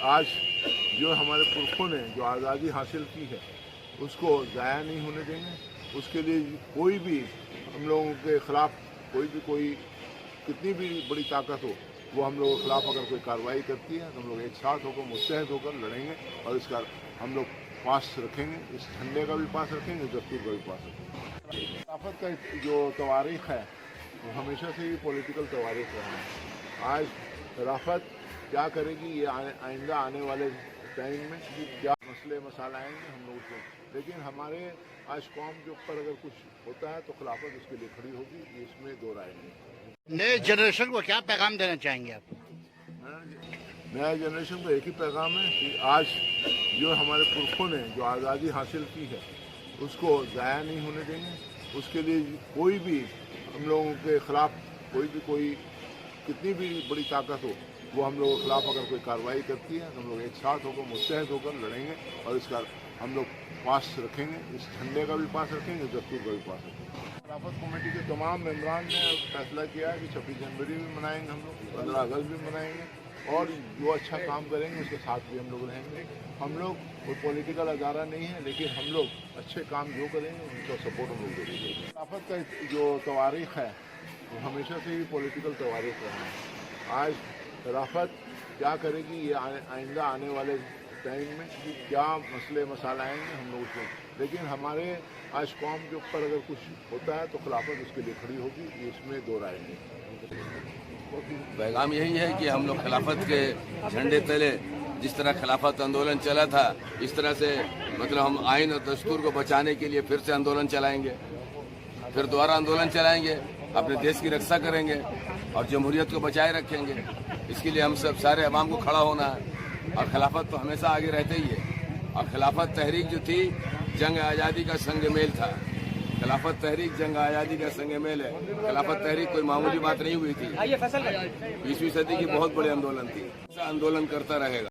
آج جو ہمارے پرکھوں نے جو آزادی حاصل کی ہے اس کو ضائع نہیں ہونے دیں گے. اس کے لیے کوئی بھی ہم لوگوں کے خلاف کوئی کتنی بھی بڑی طاقت ہو وہ ہم لوگوں کے خلاف اگر کوئی کارروائی کرتی ہے تو ہم لوگ ایک ساتھ ہو کر متحد ہو کر لڑیں گے اور اس کا ہم لوگ پاس رکھیں گے. اس جھنڈے کا بھی پاس رکھیں گے, دستور کا بھی پاس رکھیں گے. خلافت کا جو تواریخ ہے وہ ہمیشہ سے ہی پولیٹیکل تواریخ رہا ہے. آج خلافت کیا کرے گی یہ آئندہ آنے والے ٹائم میں کیا مسئلے مسائل آئیں گے ہم لوگ کو, لیکن ہمارے آج قوم کے اوپر اگر کچھ ہوتا ہے تو خلافت اس کے لیے کھڑی ہوگی, اس میں دو رائے نہیں. نئے جنریشن کو کیا پیغام دینا چاہیں گے آپ؟ نیا جنریشن کو ایک ہی پیغام ہے کہ آج جو ہمارے پرکھوں نے جو آزادی حاصل کی ہے اس کو ضائع نہیں ہونے دیں گے. اس کے لیے کوئی بھی ہم لوگوں کے خلاف کوئی کتنی بھی بڑی طاقت ہو وہ ہم لوگوں کے خلاف اگر کوئی کارروائی کرتی ہے تو ہم لوگ ایک ساتھ ہو کر متحد ہو کر لڑیں گے اور اس کا ہم لوگ پاس رکھیں گے. اس جھنڈے کا بھی پاس رکھیں گے, دستور کا بھی پاس رکھیں گے. خلافت کمیٹی کے تمام ممبران نے فیصلہ کیا ہے کہ 26 جنوری بھی منائیں گے, ہم لوگ 15 اگست بھی منائیں گے اور جو اچھا کام کریں گے اس کے ساتھ بھی ہم لوگ رہیں گے. ہم لوگ کوئی پولیٹیکل ادارہ نہیں ہے لیکن ہم لوگ اچھے کام جو کریں گے ان کا سپورٹ ہم لوگ دیں گے. خلافت کا جو تواریخ ہے وہ ہمیشہ سے ہی پولیٹیکل تواریخ رہا ہے. آج خلافت کیا کرے گی یہ آئندہ آنے والے ٹائم میں کیا مسئلے مسائل آئیں گے ہم لوگ کو, لیکن ہمارے آج قوم کے اوپر اگر کچھ ہوتا ہے تو خلافت اس کے لیے کھڑی ہوگی, اس میں دو رائے نہیں. پیغام یہی ہے کہ ہم لوگ خلافت کے جھنڈے تلے جس طرح خلافت آندولن چلا تھا اس طرح سے مطلب ہم آئین اور دستور کو بچانے کے لیے پھر سے آندولن چلائیں گے, پھر دوبارہ آندولن چلائیں گے, اپنے دیش کی رکشا کریں گے اور جمہوریت کو بچائے رکھیں گے. اس کے لیے ہم سب سارے عوام کو کھڑا ہونا ہے اور خلافت تو ہمیشہ آگے رہتے ہی ہے. اور خلافت تحریک جو تھی جنگ آزادی کا سنگ میل تھا. خلافت تحریک جنگ آزادی کا سنگ میل ہے. خلافت تحریک کوئی معمولی بات نہیں ہوئی تھی, 20ویں صدی کی بہت بڑی آندولن تھی. آندولن کرتا رہے گا.